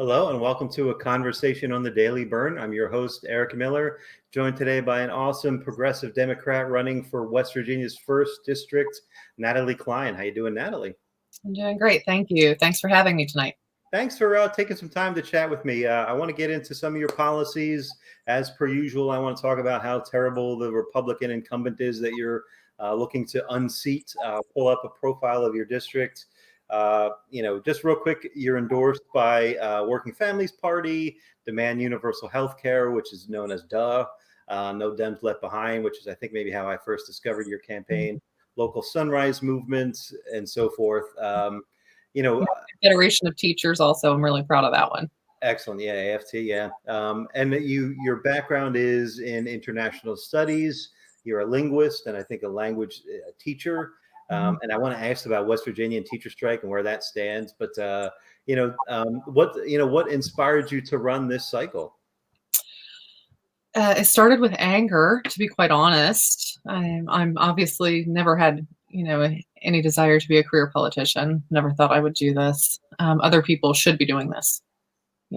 Hello and welcome to a conversation on the Daily Bern. I'm your host, Eric Miller, joined today by an awesome progressive Democrat running for West Virginia's 1st District, Natalie Cline. How you doing, Natalie? I'm doing great. Thank you. Thanks for having me tonight. Thanks for taking some time to chat with me. I want to get into some of your policies. As per usual, I want to talk about how terrible the Republican incumbent is that you're looking to unseat. Pull up a profile of your district. Just real quick, you're endorsed by Working Families Party, Demand Universal Health Care, which is known as DUH, No Dems Left Behind, which is, I think, maybe how I first discovered your campaign, Local Sunrise Movement, and so forth. Federation of Teachers also, I'm really proud of that one. Excellent. Yeah, AFT. Yeah. And your background is in international studies. You're a linguist and I think a language teacher. And I want to ask about West Virginia and teacher strike and where that stands. But what inspired you to run this cycle? It started with anger, to be quite honest. I'm obviously never had any desire to be a career politician. Never thought I would do this. Other people should be doing this.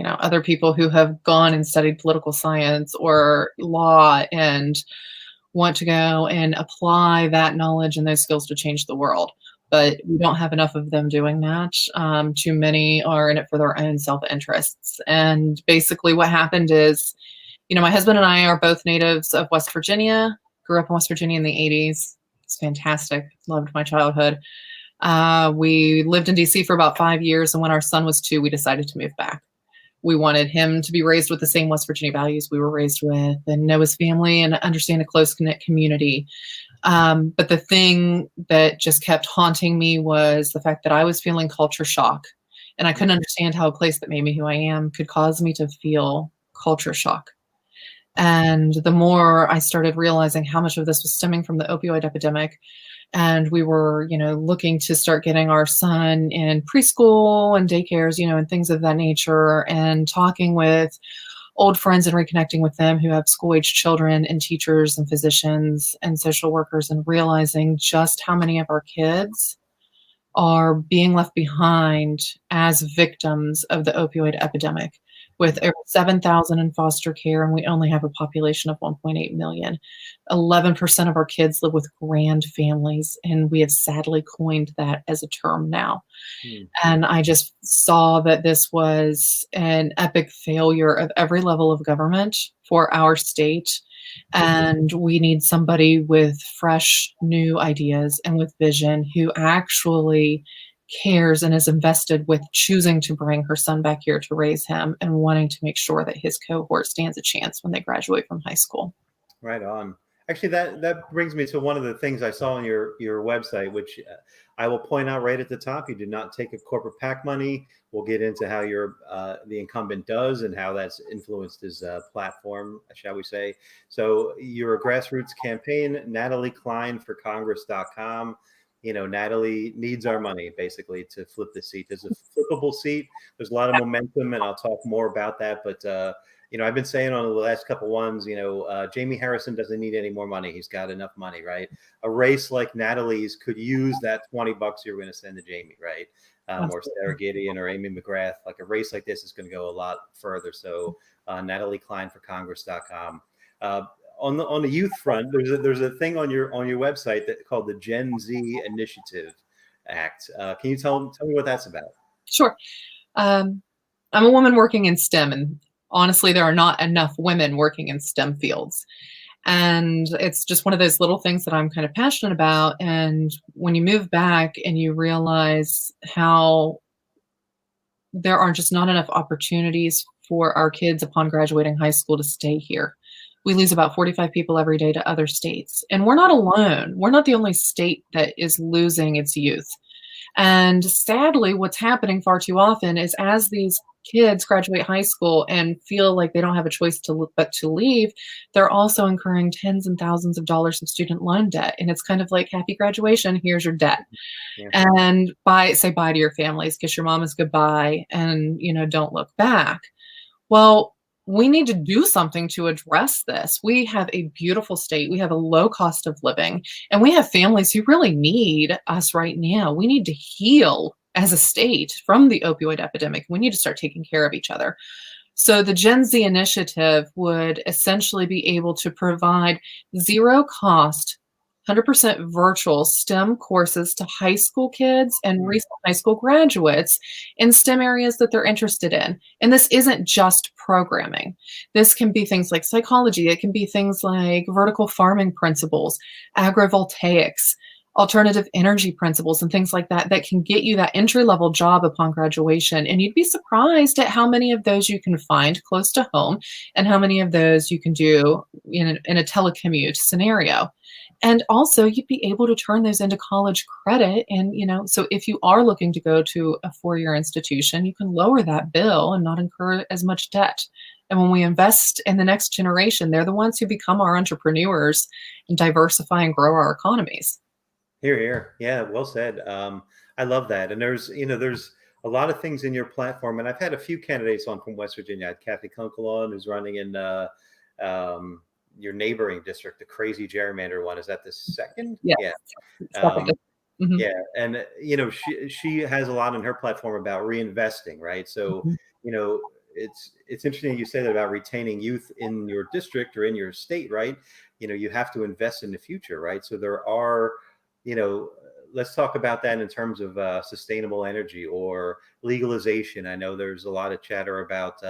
Other people who have gone and studied political science or law and want to go and apply that knowledge and those skills to change the world. But we don't have enough of them doing that. Too many are in it for their own self-interests. And basically what happened is, my husband and I are both natives of West Virginia, grew up in West Virginia in the 80s. It's fantastic. Loved my childhood. We lived in DC for about 5 years. And when our son was 2, we decided to move back. We wanted him to be raised with the same West Virginia values we were raised with and know his family and understand a close-knit community. But the thing that just kept haunting me was the fact that I was feeling culture shock. And I couldn't understand how a place that made me who I am could cause me to feel culture shock. And the more I started realizing how much of this was stemming from the opioid epidemic, and we were, looking to start getting our son in preschool and daycares, and things of that nature, and talking with old friends and reconnecting with them who have school-age children and teachers and physicians and social workers, and realizing just how many of our kids are being left behind as victims of the opioid epidemic, with over 7,000 in foster care, and we only have a population of 1.8 million. 11% of our kids live with grand families, and we have sadly coined that as a term now. And I just saw that this was an epic failure of every level of government for our state, and we need somebody with fresh, new ideas and with vision who actually cares and is invested with choosing to bring her son back here to raise him and wanting to make sure that his cohort stands a chance when they graduate from high school. Right on. Actually, that brings me to one of the things I saw on your website, which I will point out right at the top. You did not take a corporate PAC money. We'll get into how the incumbent does and how that's influenced his platform, shall we say. So you're a grassroots campaign, Natalie Cline for Congress.com. Natalie needs our money basically to flip the seat. There's a flippable seat. There's a lot of momentum, and I'll talk more about that. But I've been saying on the last couple ones, Jamie Harrison doesn't need any more money. He's got enough money, right? A race like Natalie's could use that $20 you're going to send to Jamie, right? Or Sarah Gideon or Amy McGrath. Like a race like this is going to go a lot further. So Natalie Cline for Congress.com. On the youth front, there's a thing on your website that called the Gen Z Initiative Act. Can you tell me what that's about? Sure. I'm a woman working in STEM, and honestly, there are not enough women working in STEM fields. And it's just one of those little things that I'm kind of passionate about. And when you move back and you realize how there are just not enough opportunities for our kids upon graduating high school to stay here. We lose about 45 people every day to other states. And we're not alone. We're not the only state that is losing its youth. And sadly, what's happening far too often is as these kids graduate high school and feel like they don't have a choice but to leave, they're also incurring tens and thousands of dollars of student loan debt. And it's kind of like, happy graduation, here's your debt. Yeah. And say bye to your families, kiss your mamas goodbye, and don't look back. Well, we need to do something to address this. We have a beautiful state. We have a low cost of living, and we have families who really need us right now. We need to heal as a state from the opioid epidemic. We need to start taking care of each other. So the Gen Z initiative would essentially be able to provide zero cost, 100% virtual STEM courses to high school kids and recent high school graduates in STEM areas that they're interested in. And this isn't just programming. This can be things like psychology. It can be things like vertical farming principles, agrivoltaics, alternative energy principles, and things like that that can get you that entry-level job upon graduation. And you'd be surprised at how many of those you can find close to home and how many of those you can do in a telecommute scenario. And also you'd be able to turn those into college credit. And, so if you are looking to go to a four-year institution, you can lower that bill and not incur as much debt. And when we invest in the next generation, they're the ones who become our entrepreneurs and diversify and grow our economies. Here, here. Yeah, well said. I love that. And there's a lot of things in your platform. And I've had a few candidates on from West Virginia. I had Kathy Kunkel on, who's running in your neighboring district, the crazy gerrymander one. Is that the second? Yes. Yeah. Yeah. And, she has a lot on her platform about reinvesting, right? So, it's interesting you say that about retaining youth in your district or in your state, right? You have to invest in the future, right? So there are, let's talk about that in terms of sustainable energy or legalization. I know there's a lot of chatter about,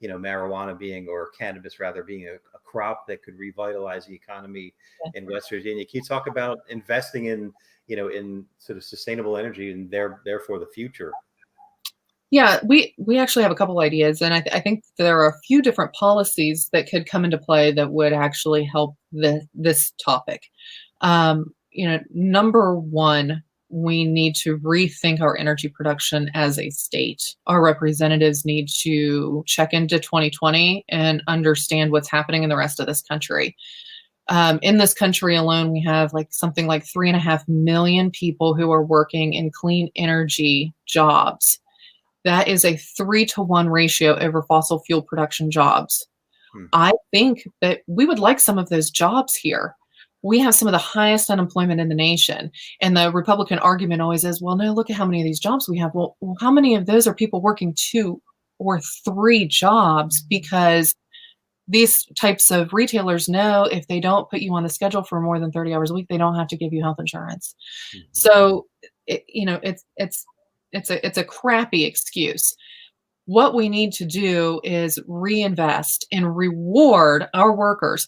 marijuana or cannabis rather being a crop that could revitalize the economy in West Virginia. Can you talk about investing in, in sort of sustainable energy and therefore the future? Yeah, we actually have a couple ideas, and I think there are a few different policies that could come into play that would actually help this topic. Number one, we need to rethink our energy production as a state. Our representatives need to check into 2020 and understand what's happening in the rest of this country. In this country alone, we have something like 3.5 million people who are working in clean energy jobs. That is a 3-to-1 ratio over fossil fuel production jobs. I think that we would like some of those jobs here. We have some of the highest unemployment in the nation. And the Republican argument always is, well, no, look at how many of these jobs we have. Well, how many of those are people working 2 or 3 jobs? Because these types of retailers know if they don't put you on the schedule for more than 30 hours a week, they don't have to give you health insurance. So, it's a crappy excuse. What we need to do is reinvest and reward our workers.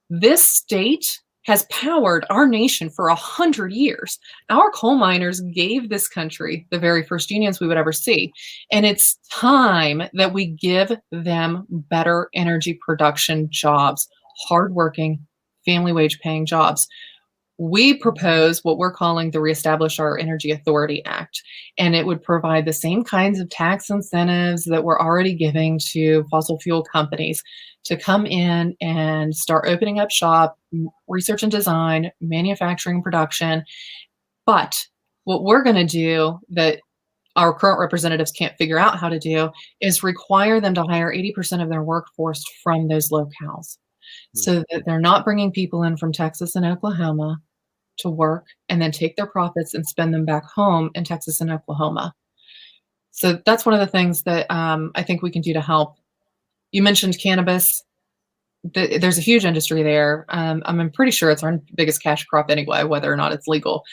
This state has powered our nation for 100 years. Our coal miners gave this country the very first unions we would ever see. And it's time that we give them better energy production jobs, hardworking, family wage paying jobs. We propose what we're calling the Reestablish Our Energy Authority Act, and it would provide the same kinds of tax incentives that we're already giving to fossil fuel companies to come in and start opening up shop, research and design, manufacturing, production. But what we're going to do that our current representatives can't figure out how to do is require them to hire 80% of their workforce from those locales, so that they're not bringing people in from Texas and Oklahoma to work and then take their profits and spend them back home in Texas and Oklahoma. So that's one of the things that I think we can do to help. You mentioned cannabis. There's a huge industry there. I'm pretty sure it's our biggest cash crop anyway, whether or not it's legal.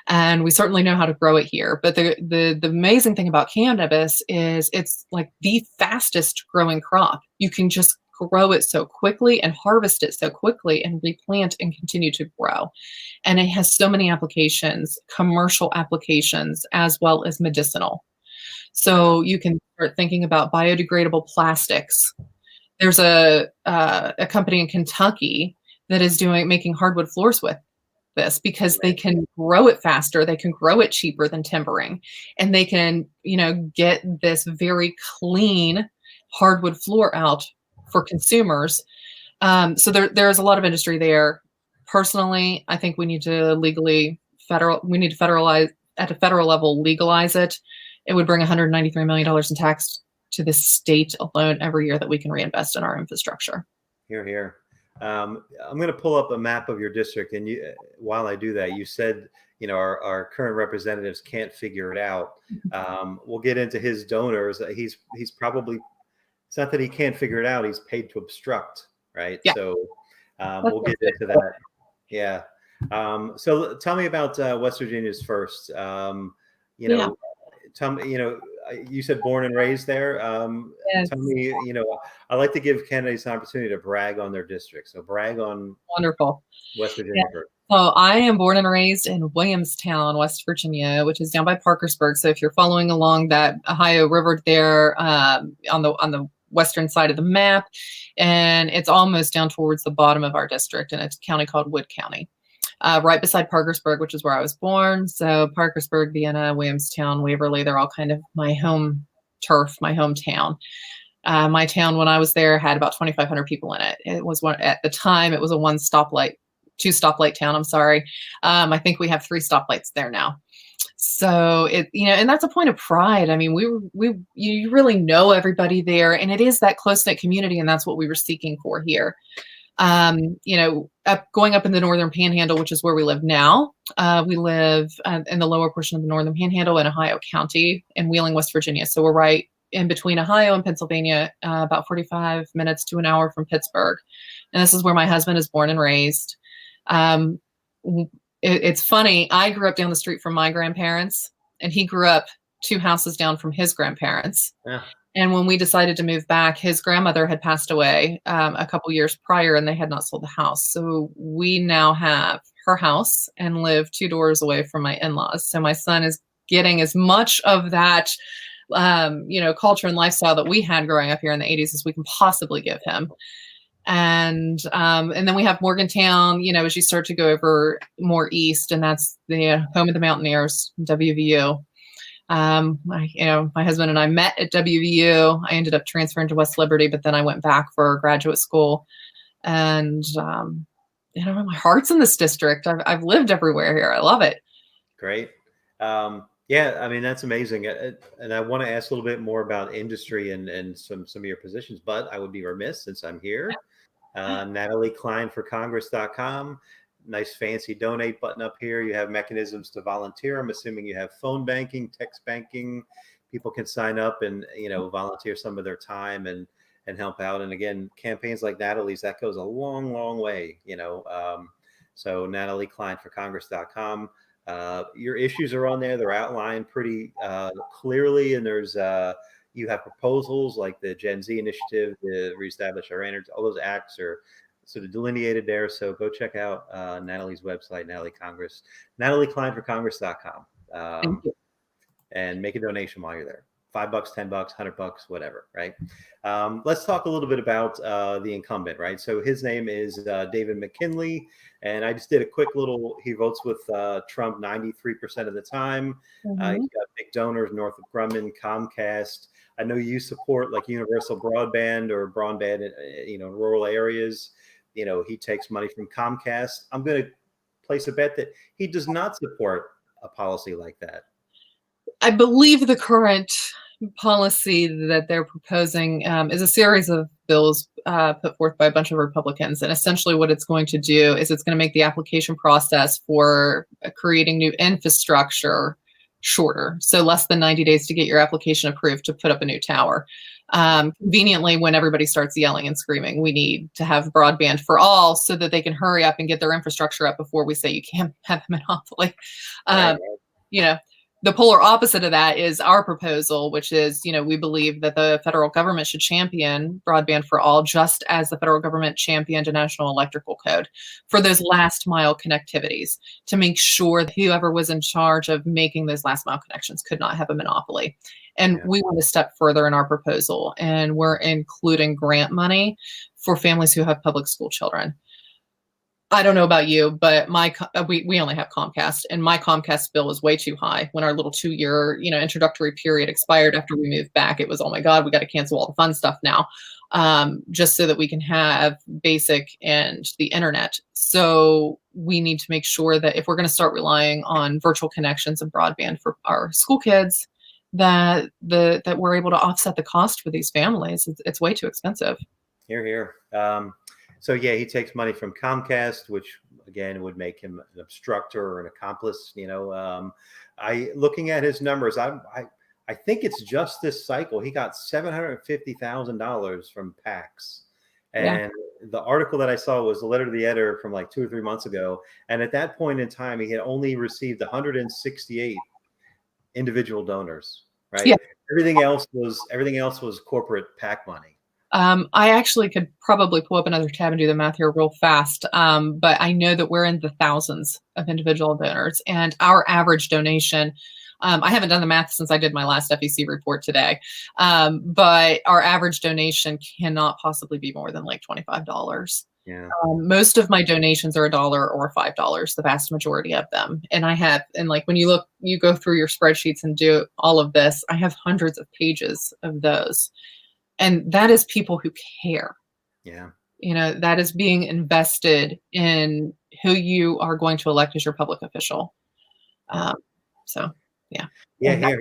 And we certainly know how to grow it here. But the amazing thing about cannabis is it's like the fastest growing crop. You can just grow it so quickly and harvest it so quickly and replant and continue to grow. And it has so many applications, commercial applications, as well as medicinal. So you can start thinking about biodegradable plastics. There's a company in Kentucky that is making hardwood floors with this because they can grow it faster, they can grow it cheaper than timbering, and they can, get this very clean hardwood floor out for consumers. So there's a lot of industry there. Personally, I think we need to federalize at a federal level, legalize it. It would bring $193 million in tax to the state alone every year that we can reinvest in our infrastructure. Here, here. I'm going to pull up a map of your district, and while I do that, you said our current representatives can't figure it out. We'll get into his donors. He's probably, it's not that he can't figure it out. He's paid to obstruct, right? Yeah. So we'll get into that. Yeah. So tell me about West Virginia's first. Yeah. Tell me, you said born and raised there. Yes. Tell me, I like to give candidates an opportunity to brag on their district. So brag on Wonderful. West Virginia Yeah. first. So I am born and raised in Williamstown, West Virginia, which is down by Parkersburg. So if you're following along that Ohio River there, on the western side of the map, and it's almost down towards the bottom of our district, and it's a county called Wood County. Right beside Parkersburg, which is where I was born. So Parkersburg, Vienna, Williamstown, Waverly, they're all kind of my home turf, my hometown. My town, when I was there, had about 2,500 people in it. It was at the time, it was a two stoplight town. I'm sorry. I think we have 3 stoplights there now. So and that's a point of pride. I mean, you really know everybody there, and it is that close-knit community, and that's what we were seeking for here. Going up in the northern panhandle, which is where we live now. We live in the lower portion of the northern panhandle in Ohio County in Wheeling, West Virginia. So we're right in between Ohio and Pennsylvania, about 45 minutes to an hour from Pittsburgh. And this is where my husband is born and raised. It's funny. I grew up down the street from my grandparents, and he grew up 2 houses down from his grandparents. Yeah. And when we decided to move back, his grandmother had passed away a couple years prior, and they had not sold the house. So we now have her house and live 2 doors away from my in-laws. So my son is getting as much of that, culture and lifestyle that we had growing up here in the 80s as we can possibly give him. And then we have Morgantown, as you start to go over more east, and that's the home of the Mountaineers, WVU. My husband and I met at WVU. I ended up transferring to West Liberty, but then I went back for graduate school. And, my heart's in this district. I've lived everywhere here. I love it. Great. Yeah, I mean, that's amazing. And I want to ask a little bit more about industry and some of your positions, but I would be remiss since I'm here. Natalie Cline for Congress.com. Nice fancy donate button up here. You have mechanisms to volunteer. I'm assuming you have phone banking, text banking. People can sign up and volunteer some of their time and help out. And again, campaigns like Natalie's, that goes a long, long way. So Natalie Cline for Congress.com. Your issues are on there. They're outlined pretty clearly, and there's you have proposals like the Gen Z initiative to reestablish our energy. All those acts are sort of delineated there. So go check out Natalie's website, Natalie Cline for Congress.com, and make a donation while you're there. $5, $10, $100, whatever, right? Let's talk a little bit about the incumbent, right? So his name is David McKinley, and I just did a quick little, he votes with Trump 93% of the time. He's got big donors, Northrop Grumman, Comcast. I know you support like universal broadband or broadband, in rural areas. He takes money from Comcast. I'm going to place a bet that he does not support a policy like that. I believe the current policy that they're proposing is a series of bills put forth by a bunch of Republicans. And essentially what it's going to do is it's going to make the application process for creating new infrastructure shorter. So less than 90 days to get your application approved to put up a new tower. Conveniently, when everybody starts yelling and screaming, we need to have broadband for all so that they can hurry up and get their infrastructure up before we say you can't have a monopoly. The polar opposite of that is our proposal, which is, we believe that the federal government should champion broadband for all, just as the federal government championed a national electrical code for those last mile connectivities, to make sure that whoever was in charge of making those last mile connections could not have a monopoly. And we went a step further in our proposal, and we're including grant money for families who have public school children. I don't know about you, but we only have Comcast, and my Comcast bill was way too high when our little 2-year, introductory period expired after we moved back. It was, oh my God, we got to cancel all the fun stuff now, just so that we can have basic and the internet. So we need to make sure that if we're going to start relying on virtual connections and broadband for our school kids, that we're able to offset the cost for these families. It's way too expensive. Hear, hear. So yeah, he takes money from Comcast, which again would make him an obstructor or an accomplice. I looking at his numbers, I think it's just this cycle he got $750,000 from PACs. Yeah. And the article that I saw was a letter to the editor from like 2 or 3 months ago. And at that point in time, he had only received 168 individual donors, right? Yeah. Everything else was corporate PAC money. I actually could probably pull up another tab and do the math here real fast. But I know that we're in the thousands of individual donors, and our average donation, I haven't done the math since I did my last FEC report today. But our average donation cannot possibly be more than like $25. Yeah. Most of my donations are $1 or $5, the vast majority of them. And like when you go through your spreadsheets and do all of this, I have hundreds of pages of those. And that is people who care. Yeah. That is being invested in who you are going to elect as your public official. So, yeah. Yeah, here.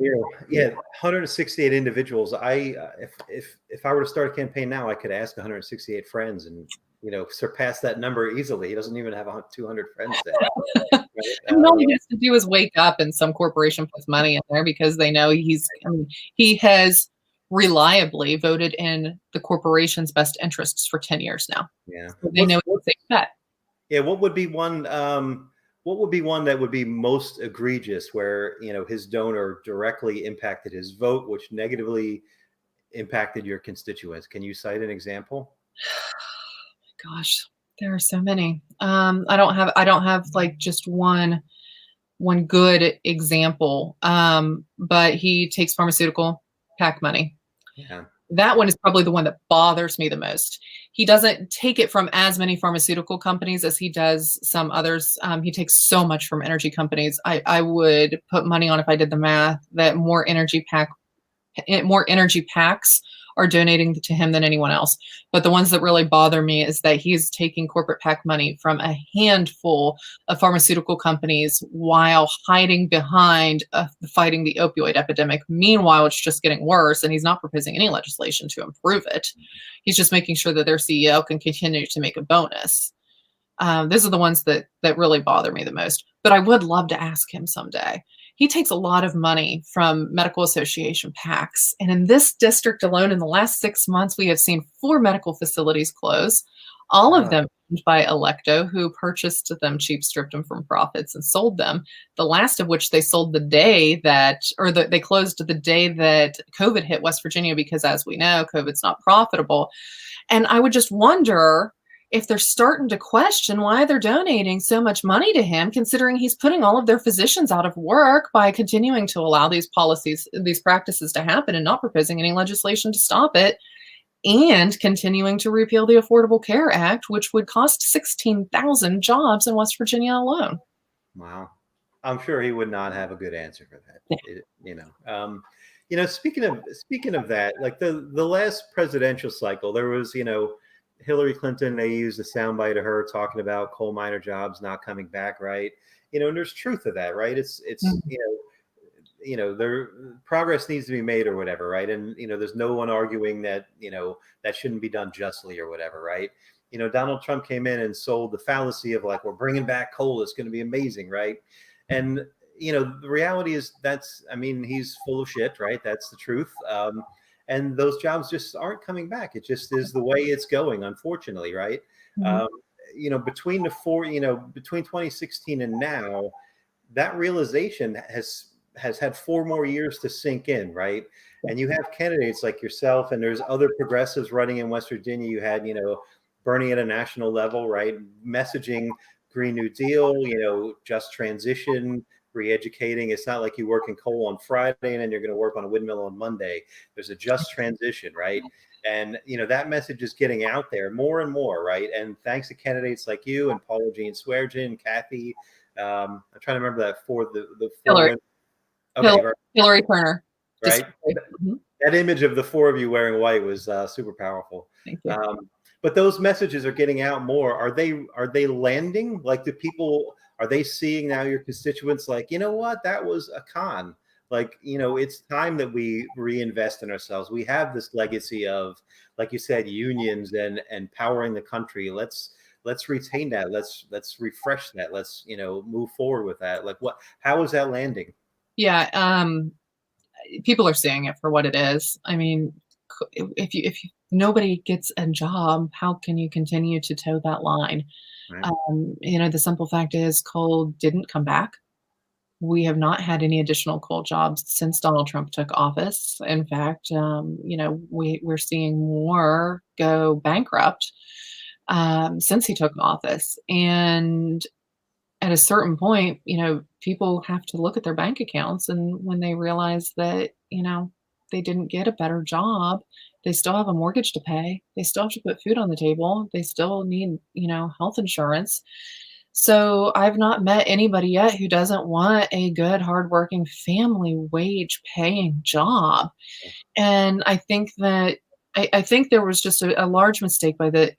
Yeah, 168 individuals. If I were to start a campaign now, I could ask 168 friends and surpass that number easily. He doesn't even have 200 friends there. Right? All he has to do is wake up, and some corporation puts money in there because they know he has reliably voted in the corporation's best interests for 10 years now. Yeah, so they know it's a safe bet. Yeah, what would be one? What would be one that would be most egregious, where his donor directly impacted his vote, which negatively impacted your constituents? Can you cite an example? Gosh, there are so many. I don't have like just one good example. But he takes pharmaceutical PAC money. Yeah. That one is probably the one that bothers me the most. He doesn't take it from as many pharmaceutical companies as he does some others. He takes so much from energy companies. I would put money on, if I did the math, that more energy PACs are donating to him than anyone else. But the ones that really bother me is that he's taking corporate PAC money from a handful of pharmaceutical companies while hiding behind fighting the opioid epidemic. Meanwhile, it's just getting worse, and he's not proposing any legislation to improve it. He's just making sure that their CEO can continue to make a bonus. Those are the ones that really bother me the most. But I would love to ask him someday. He takes a lot of money from medical association PACs. And in this district alone, in the last 6 months, we have seen 4 medical facilities close, all of them owned by Electo, who purchased them cheap, stripped them from profits, and sold them. The last of which they sold they closed the day that COVID hit West Virginia, because as we know, COVID's not profitable. And I would just wonder if they're starting to question why they're donating so much money to him, considering he's putting all of their physicians out of work by continuing to allow these policies, these practices to happen, and not proposing any legislation to stop it, and continuing to repeal the Affordable Care Act, which would cost 16,000 jobs in West Virginia alone. Wow. I'm sure he would not have a good answer for that. Yeah. Speaking of that, like the last presidential cycle, there was, Hillary Clinton, they used a soundbite of her talking about coal miner jobs not coming back, right? And there's truth to that, right? It's there progress needs to be made or whatever, right? And there's no one arguing that that shouldn't be done justly or whatever, right? Donald Trump came in and sold the fallacy of like, we're bringing back coal, it's going to be amazing, right? And the reality is he's full of shit, right? That's the truth. And those jobs just aren't coming back. It just is the way it's going, unfortunately, right? Mm-hmm. Between between 2016 and now, that realization has had 4 more years to sink in, right? And you have candidates like yourself, and there's other progressives running in West Virginia. You had, Bernie at a national level, right? Messaging Green New Deal, just transition, re-educating. It's not like you work in coal on Friday and then you're going to work on a windmill on Monday. There's a just transition, right? And that message is getting out there more and more, right? And thanks to candidates like you and Paula Jean Swearengin, Kathy, I'm trying to remember that the Hillary. Okay, right. Hillary Turner, right? That image of the 4 of you wearing white was super powerful. Thank you. But those messages are getting out more. Are they landing? Like, are they seeing now your constituents like, what, that was a con? Like, it's time that we reinvest in ourselves. We have this legacy of, like you said, unions and powering the country. Let's let's retain that. Let's refresh that. Let's, move forward with that. Like how is that landing? Yeah. People are seeing it for what it is. I mean, if nobody gets a job, how can you continue to toe that line? Right. The simple fact is coal didn't come back. We have not had any additional coal jobs since Donald Trump took office. In fact, we're seeing more go bankrupt since he took office. And at a certain point, people have to look at their bank accounts, and when they realize that, they didn't get a better job, they still have a mortgage to pay, they still have to put food on the table, they still need, health insurance. So I've not met anybody yet who doesn't want a good, hardworking family wage paying job. And I think that I think there was just a large mistake by the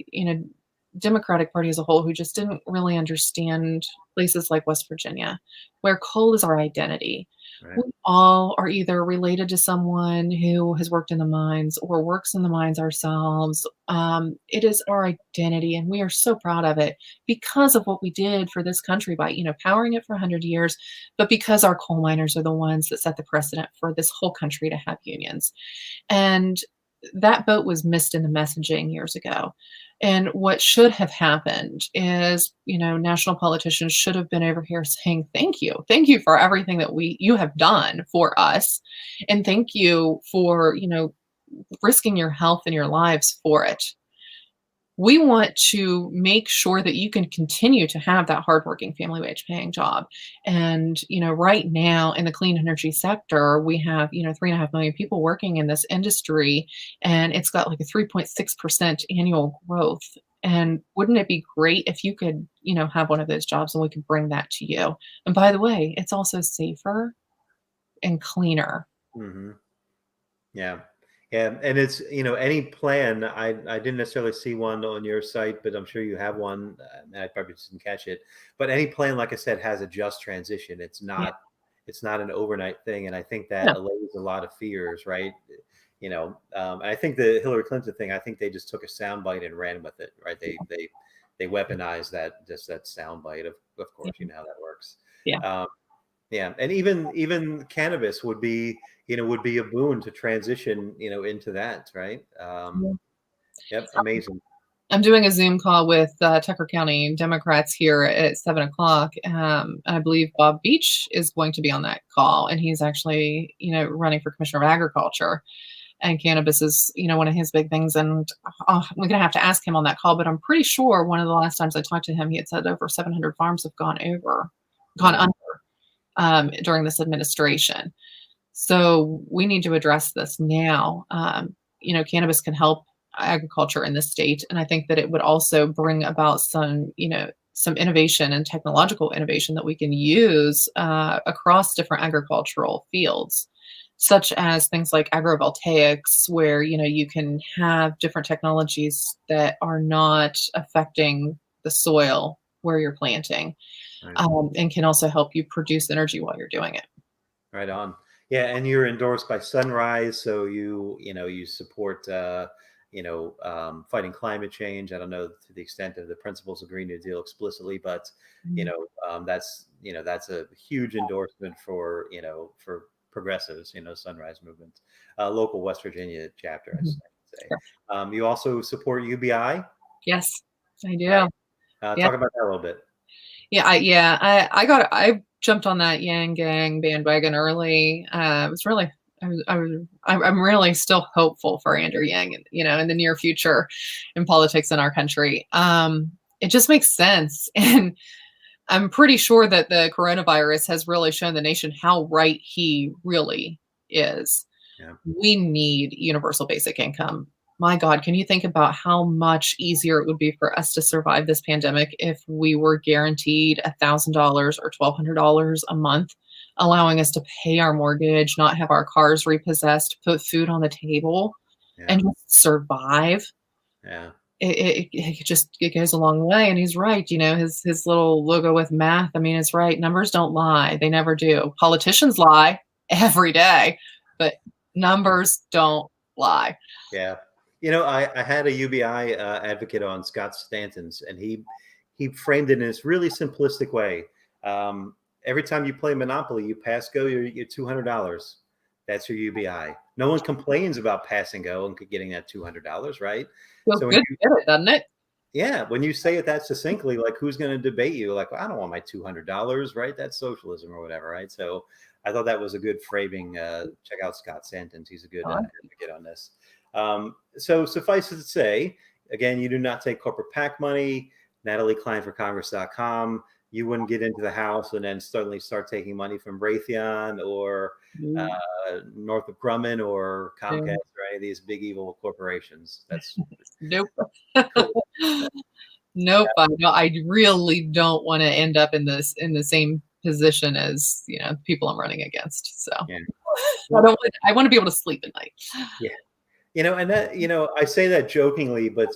Democratic Party as a whole, who just didn't really understand places like West Virginia, where coal is our identity. Right. We all are either related to someone who has worked in the mines or works in the mines ourselves. It is our identity, and we are so proud of it because of what we did for this country by, powering it for 100 years, but because our coal miners are the ones that set the precedent for this whole country to have unions. And that boat was missed in the messaging years ago. And what should have happened is, national politicians should have been over here saying, thank you. Thank you for everything that you have done for us. And thank you for, risking your health and your lives for it. We want to make sure that you can continue to have that hardworking family wage paying job. And, right now in the clean energy sector, we have, 3.5 million people working in this industry, and it's got like a 3.6% annual growth. And wouldn't it be great if you could, have one of those jobs and we could bring that to you? And by the way, it's also safer and cleaner. Mm-hmm. Yeah. Yeah. And it's, any plan, I didn't necessarily see one on your site, but I'm sure you have one. And I probably just didn't catch it. But any plan, like I said, has a just transition. It's not an overnight thing. And I think that allays a lot of fears, right? I think the Hillary Clinton thing, I think they just took a soundbite and ran with it, right? They weaponized that soundbite. Of course, you know how that works. Yeah. Yeah, and even cannabis would be a boon to transition into that, right? Yep, amazing. I'm doing a Zoom call with Tucker County Democrats here at 7:00. I believe Bob Beach is going to be on that call, and he's actually running for Commissioner of Agriculture. And cannabis is, one of his big things. And we're going to have to ask him on that call. But I'm pretty sure one of the last times I talked to him, he had said over 700 farms have gone under during this administration. So we need to address this now. Cannabis can help agriculture in this state. And I think that it would also bring about some innovation and technological innovation that we can use across different agricultural fields, such as things like agrovoltaics, where, you can have different technologies that are not affecting the soil where you're planting, and can also help you produce energy while you're doing it. Right on. Yeah. And you're endorsed by Sunrise. So you support, fighting climate change. I don't know to the extent of the principles of Green New Deal explicitly, but, that's a huge endorsement for progressives, Sunrise Movement, local West Virginia chapter, I should say. Sure. You also support UBI? Yes, I do. Right. Talk about that a little bit. Yeah, I jumped on that Yang Gang bandwagon early. I'm really still hopeful for Andrew Yang, in the near future in politics in our country. It just makes sense. And I'm pretty sure that the coronavirus has really shown the nation how right he really is. Yeah. We need universal basic income. My God, can you think about how much easier it would be for us to survive this pandemic if we were guaranteed $1,000 or $1,200 a month, allowing us to pay our mortgage, not have our cars repossessed, put food on the table, and just survive? Yeah. It goes a long way. And he's right. His little logo with math. I mean, it's right. Numbers don't lie. They never do. Politicians lie every day, but numbers don't lie. Yeah. I had a UBI advocate on, Scott Stanton's, and he framed it in this really simplistic way. Every time you play Monopoly, you pass go, you're $200. That's your UBI. No one complains about passing go and getting that $200, right? Feels So when good to get it, doesn't it? yeah, when you say it that succinctly, like who's going to debate you? Like, well, I don't want my $200, right? That's socialism or whatever, right? So I thought that was a good framing. Check out Scott Stanton's; he's a good advocate on this. So suffice it to say, again, you do not take corporate PAC money. Natalie Cline for Congress.com. You wouldn't get into the House and then suddenly start taking money from Raytheon or Northrop Grumman or Comcast or any of these big evil corporations. That's Nope. cool. Nope. I really don't want to end up in the same position as people I'm running against. So Yeah. I want to be able to sleep at night. Yeah. And that, I say that jokingly, but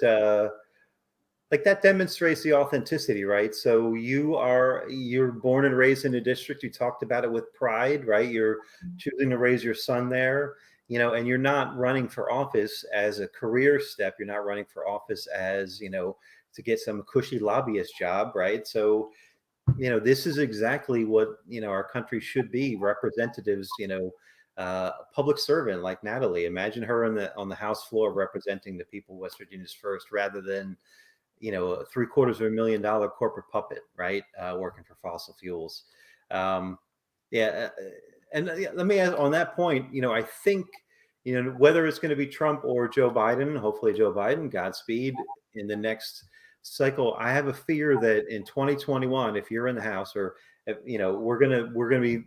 like that demonstrates the authenticity, right? So you're born and raised in a district. You talked about it with pride, right? You're choosing to raise your son there, and you're not running for office as a career step. You're not running for office as, to get some cushy lobbyist job, right? So, this is exactly what, our country should be. Representatives, a public servant like Natalie. Imagine her on the House floor representing the people of West Virginia's first, rather than a $750,000 corporate puppet, right? Working for fossil fuels. Yeah. And let me add on that point, I think, whether it's going to be Trump or Joe Biden, hopefully Joe Biden, Godspeed in the next cycle. I have a fear that in 2021, if you're in the House or, we're going to be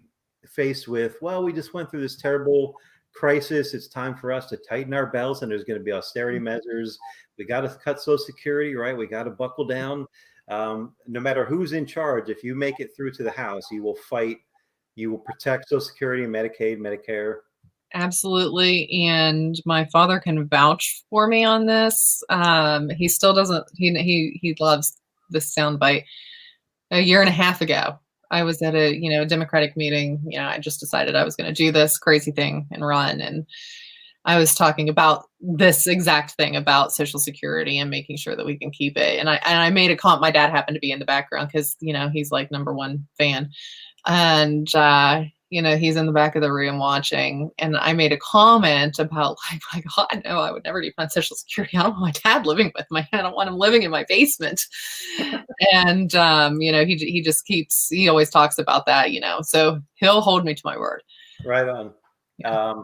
faced with, well, we just went through this terrible crisis. It's time for us to tighten our belts, and there's going to be austerity measures. We got to cut Social Security, right? We got to buckle down. No matter who's in charge, if you make it through to the House, you will fight. You will protect Social Security, Medicaid, Medicare. Absolutely. And my father can vouch for me on this. He still doesn't, he loves this soundbite. A year and a half ago, I was at a Democratic meeting. I just decided I was going to do this crazy thing and run. And I was talking about this exact thing about Social Security and making sure that we can keep it. And I made a comment. My dad happened to be in the background because, he's like #1 fan. And, he's in the back of the room watching. And I made a comment about like, God, no, I would never defund Social Security. I don't want my dad living with me. I don't want him living in my basement. And, he always talks about that, so he'll hold me to my word. Right on. Yeah.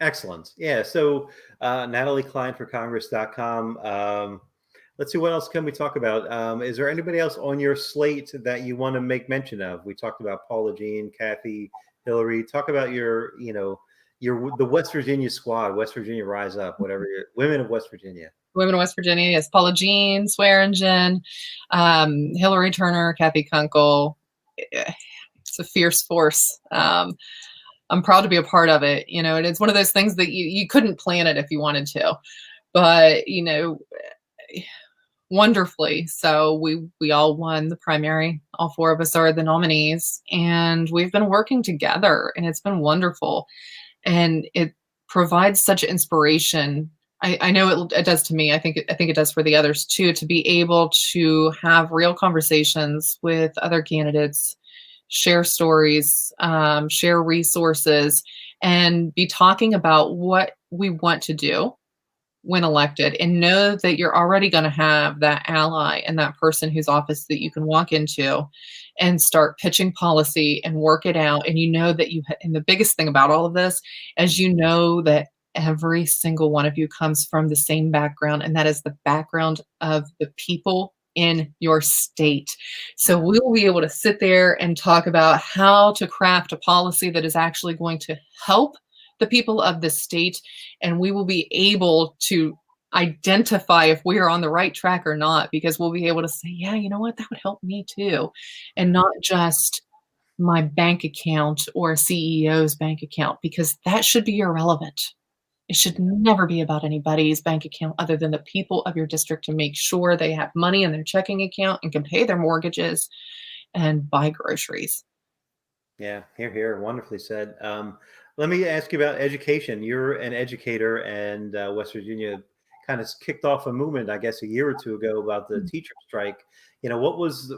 Excellent. Yeah. So Natalie Cline for Congress.com. Let's see, what else can we talk about? Is there anybody else on your slate that you want to make mention of? We talked about Paula Jean, Kathy, Hillary. Talk about the West Virginia squad, West Virginia Rise Up, whatever. Women of West Virginia. Women of West Virginia, yes. Paula Jean, Swearingen, Hillary Turner, Kathy Kunkel. It's a fierce force. I'm proud to be a part of it. And it's one of those things that you couldn't plan it if you wanted to, but wonderfully. So we all won the primary. All 4 of us are the nominees, and we've been working together, and it's been wonderful. And it provides such inspiration. I know it does to me. I think it does for the others too, to be able to have real conversations with other candidates, share stories, share resources, and be talking about what we want to do when elected, and know that you're already going to have that ally and that person whose office that you can walk into and start pitching policy and work it out. And and the biggest thing about all of this is that every single one of you comes from the same background, and that is the background of the people in your state. So we will be able to sit there and talk about how to craft a policy that is actually going to help the people of the state, and we will be able to identify if we are on the right track or not, because we'll be able to say, yeah, you know what, that would help me too, and not just my bank account or a CEO's bank account, because that should be irrelevant. It should never be about anybody's bank account other than the people of your district, to make sure they have money in their checking account and can pay their mortgages and buy groceries. Yeah, here. Wonderfully said. Let me ask you about education. You're an educator, and West Virginia kind of kicked off a movement, I guess, a year or two ago about the teacher strike. What was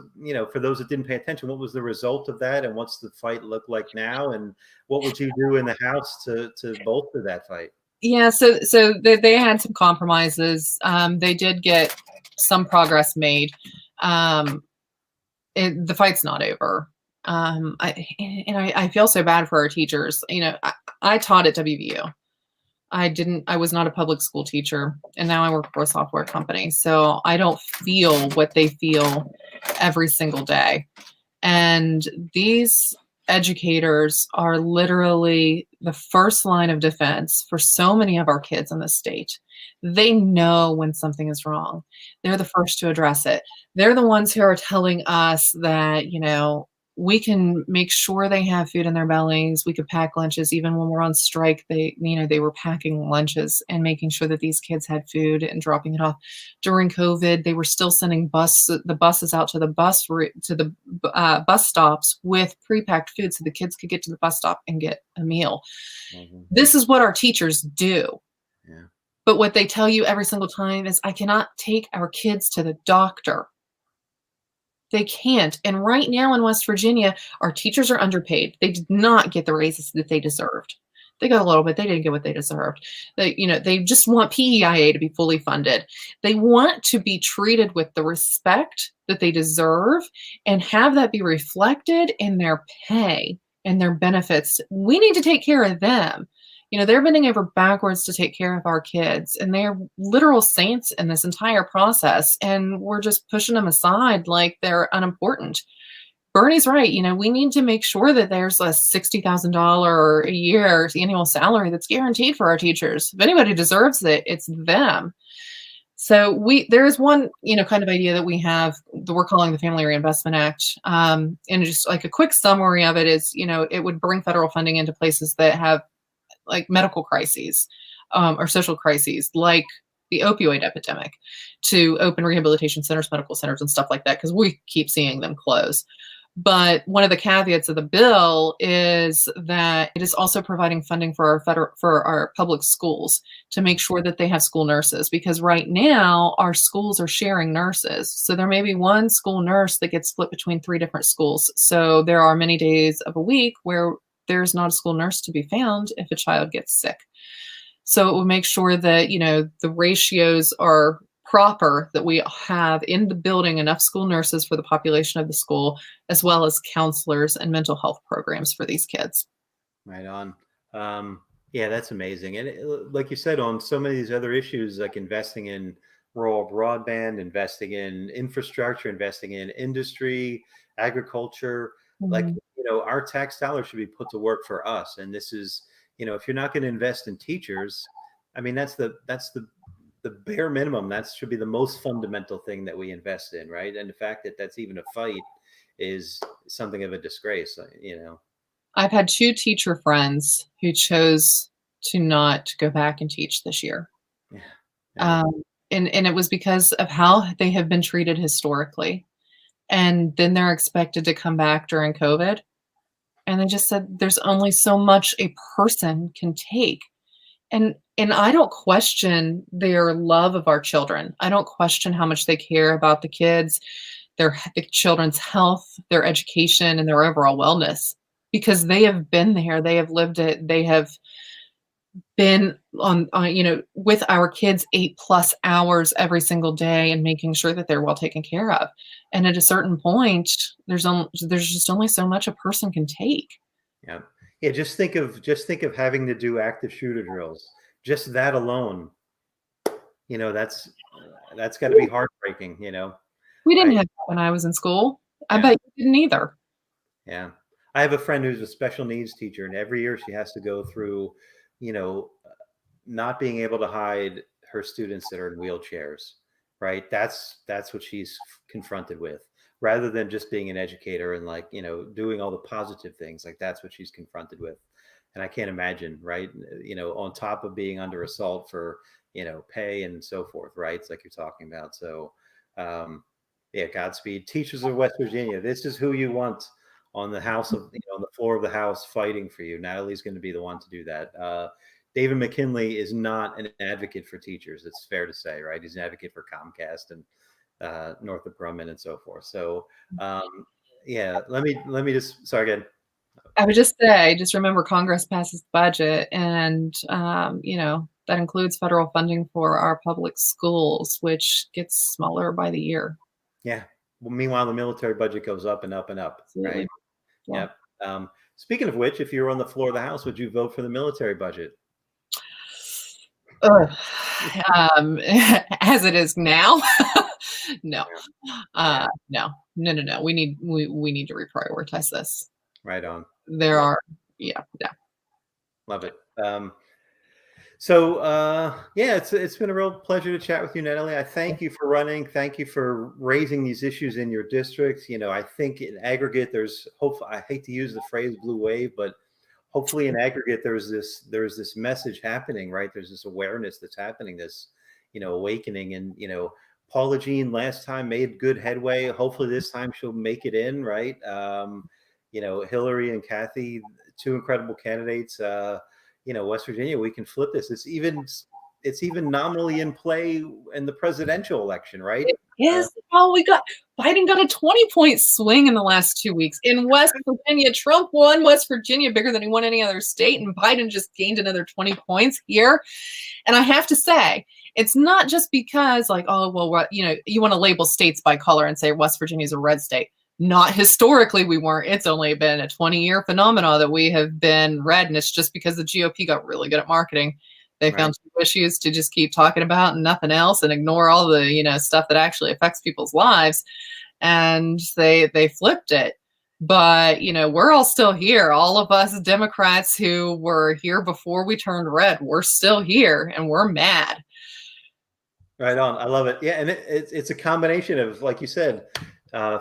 for those that didn't pay attention, what was the result of that, and what's the fight look like now, and what would you do in the House to bolster that fight? Yeah, so they had some compromises. They did get some progress made. The fight's not over. I feel so bad for our teachers. I taught at WVU. I was not a public school teacher, and now I work for a software company. So I don't feel what they feel every single day. And these educators are literally the first line of defense for so many of our kids in the state. They know when something is wrong. They're the first to address it. They're the ones who are telling us that, we can make sure they have food in their bellies. We could pack lunches. Even when we're on strike, they were packing lunches and making sure that these kids had food and dropping it off. During COVID, they were still sending the buses out to the bus stops with pre-packed food so the kids could get to the bus stop and get a meal. Mm-hmm. This is what our teachers do. Yeah. But what they tell you every single time is, I cannot take our kids to the doctor. They can't. And right now in West Virginia, our teachers are underpaid. They did not get the raises that they deserved. They got a little bit. They didn't get what they deserved. They just want PEIA to be fully funded. They want to be treated with the respect that they deserve and have that be reflected in their pay and their benefits. We need to take care of them. They're bending over backwards to take care of our kids, and they're literal saints in this entire process. And we're just pushing them aside like they're unimportant. Bernie's right. We need to make sure that there's a $60,000 a year annual salary that's guaranteed for our teachers. If anybody deserves it, it's them. So there is one, kind of idea that we have that we're calling the Family Reinvestment Act. And just like a quick summary of it is, it would bring federal funding into places that have like medical crises or social crises, like the opioid epidemic, to open rehabilitation centers, medical centers, and stuff like that, because we keep seeing them close. But one of the caveats of the bill is that it is also providing funding for our public schools to make sure that they have school nurses, because right now our schools are sharing nurses. So there may be one school nurse that gets split between 3 different schools. So there are many days of a week where there's not a school nurse to be found if a child gets sick. So it will make sure that, the ratios are proper, that we have in the building enough school nurses for the population of the school, as well as counselors and mental health programs for these kids. Right on. Yeah, that's amazing. And like you said, on so many of these other issues, like investing in rural broadband, investing in infrastructure, investing in industry, agriculture, like, our tax dollars should be put to work for us. And this is, if you're not going to invest in teachers, I mean, that's the bare minimum. That should be the most fundamental thing that we invest in, right? And the fact that that's even a fight is something of a disgrace, I've had 2 teacher friends who chose to not go back and teach this year. Yeah. And it was because of how they have been treated historically. And then they're expected to come back during COVID. And they just said, there's only so much a person can take. And I don't question their love of our children. I don't question how much they care about the kids, the children's health, their education, and their overall wellness, because they have been there. They have lived it. They have been on with our kids 8+ hours every single day and making sure that they're well taken care of. And at a certain point, there's just only so much a person can take. Yeah. Yeah. Just think of having to do active shooter drills. Just that alone, that's got to be heartbreaking, We didn't have that when I was in school. I bet you didn't either. Yeah. I have a friend who's a special needs teacher, and every year she has to go through, not being able to hide her students that are in wheelchairs, right? That's what she's confronted with, rather than just being an educator and doing all the positive things. Like, that's what she's confronted with. And I can't imagine, right? On top of being under assault for, pay and so forth, right? It's like you're talking about. So, yeah, Godspeed. Teachers of West Virginia, this is who you want on the House of, on the floor of the House fighting for you. Natalie's going to be the one to do that. David McKinley is not an advocate for teachers. It's fair to say, right? He's an advocate for Comcast and Northrop Grumman and so forth. So yeah, let me just sorry again. I would just say, just remember Congress passes the budget, and that includes federal funding for our public schools, which gets smaller by the year. Yeah. Well, meanwhile, the military budget goes up and up and up, Absolutely. right? Yeah. Yep. Speaking of which, if you were on the floor of the House, would you vote for the military budget? As it is now, no. No. We need to reprioritize this. Right on. Yeah. Love it. Yeah, it's been a real pleasure to chat with you, Natalie. I thank you for running. Thank you for raising these issues in your district. I think in aggregate, there's hopefully, I hate to use the phrase blue wave, but hopefully in aggregate, there's this message happening, right? There's this awareness that's happening, this, awakening. And, Paula Jean last time made good headway. Hopefully this time she'll make it in, right? Hillary and Kathy, two incredible candidates. West Virginia, we can flip this. It's even nominally in play in the presidential election, right? Yes. Biden got a 20-point swing in the last 2 weeks. In West Virginia, Trump won West Virginia bigger than he won any other state, and Biden just gained another 20 points here. And I have to say, it's not just because you want to label states by color and say West Virginia is a red state. Not historically, we weren't. It's only been a 20-year phenomenon that we have been red, and it's just because the GOP got really good at marketing. They found two issues to just keep talking about and nothing else, and ignore all the stuff that actually affects people's lives, and they flipped it. But we're all still here. All of us Democrats who were here before we turned red, we're still here, and we're mad. Right on. I love it. Yeah, and it's a combination of, like you said,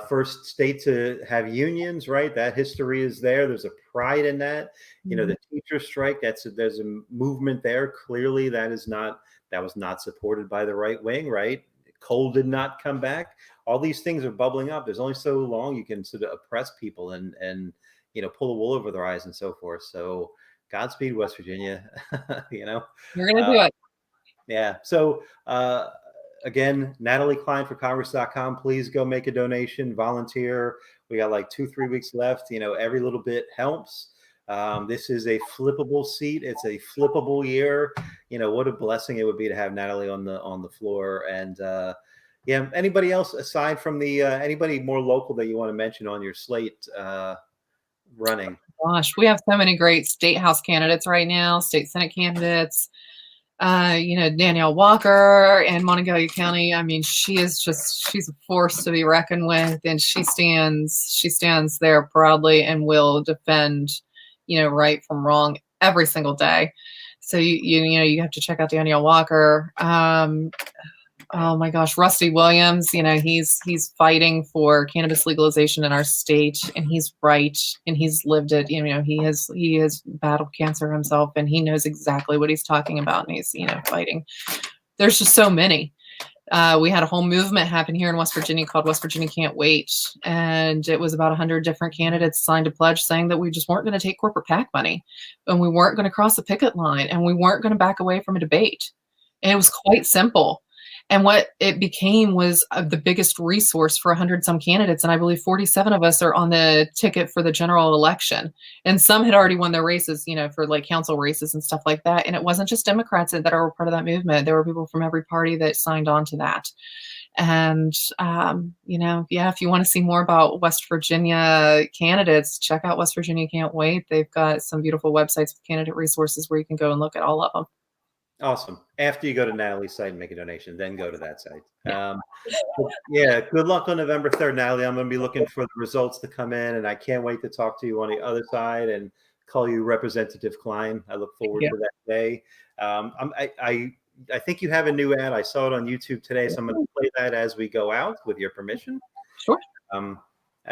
first state to have unions, right? That history is there. There's a pride in that. The teacher strike, there's a movement there. Clearly that was not supported by the right wing, right? Coal did not come back. All these things are bubbling up. There's only so long you can sort of oppress people and pull the wool over their eyes and so forth. So Godspeed, West Virginia. We're gonna do it. Yeah. So again, Natalie Cline for Congress.com. Please go make a donation, volunteer. We got like 2-3 weeks left. Every little bit helps. This is a flippable seat. It's a flippable year. What a blessing it would be to have Natalie on the floor. And anybody else aside from anybody more local that you want to mention on your slate running? Gosh, we have so many great state house candidates right now, state Senate candidates. Danielle Walker in Monongalia County. I mean, she's a force to be reckoned with, and she stands there proudly and will defend, right from wrong every single day. So you have to check out Danielle Walker. Oh my gosh, Rusty Williams, he's fighting for cannabis legalization in our state, and he's right, and he's lived it. He has battled cancer himself, and he knows exactly what he's talking about, and he's fighting. There's just so many. We had a whole movement happen here in West Virginia called West Virginia Can't Wait, and it was about 100 different candidates signed a pledge saying that we just weren't going to take corporate PAC money, and we weren't going to cross the picket line, and we weren't going to back away from a debate. And it was quite simple. And what it became was the biggest resource for 100-some candidates. And I believe 47 of us are on the ticket for the general election. And some had already won their races, for like council races and stuff like that. And it wasn't just Democrats that are part of that movement. There were people from every party that signed on to that. And, if you want to see more about West Virginia candidates, check out West Virginia Can't Wait. They've got some beautiful websites with candidate resources where you can go and look at all of them. Awesome. After you go to Natalie's site and make a donation, then go to that site. Good luck on November 3rd, Natalie. I'm going to be looking for the results to come in, and I can't wait to talk to you on the other side and call you Representative Cline. I look forward to that day. I think you have a new ad. I saw it on YouTube today, so I'm going to play that as we go out with your permission. Sure. I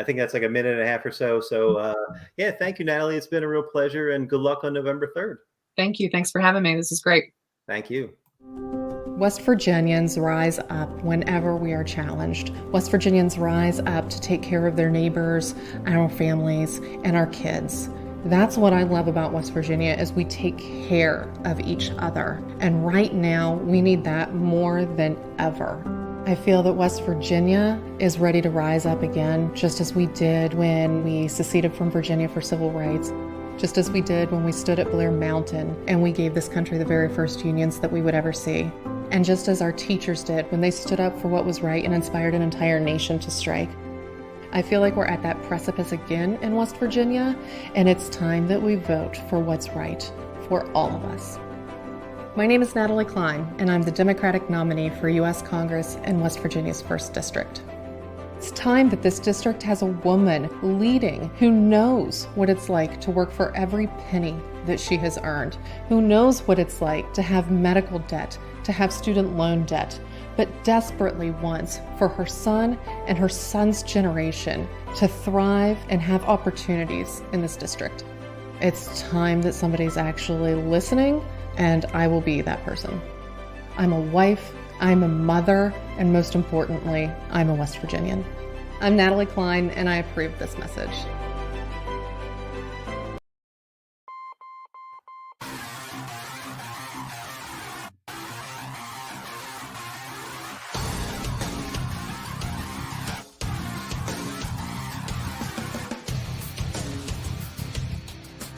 think that's like a minute and a half or so. So, thank you, Natalie. It's been a real pleasure, and good luck on November 3rd. Thank you. Thanks for having me. This is great. Thank you. West Virginians rise up whenever we are challenged. West Virginians rise up to take care of their neighbors, our families, and our kids. That's what I love about West Virginia is we take care of each other. And right now, we need that more than ever. I feel that West Virginia is ready to rise up again, just as we did when we seceded from Virginia for civil rights, just as we did when we stood at Blair Mountain and we gave this country the very first unions that we would ever see. And just as our teachers did when they stood up for what was right and inspired an entire nation to strike. I feel like we're at that precipice again in West Virginia, and it's time that we vote for what's right for all of us. My name is Natalie Cline, and I'm the Democratic nominee for U.S. Congress in West Virginia's 1st District. It's time that this district has a woman leading who knows what it's like to work for every penny that she has earned, who knows what it's like to have medical debt, to have student loan debt, but desperately wants for her son and her son's generation to thrive and have opportunities in this district. It's time that somebody's actually listening, and I will be that person. I'm a wife, I'm a mother, and most importantly, I'm a West Virginian. I'm Natalie Cline, and I approve this message.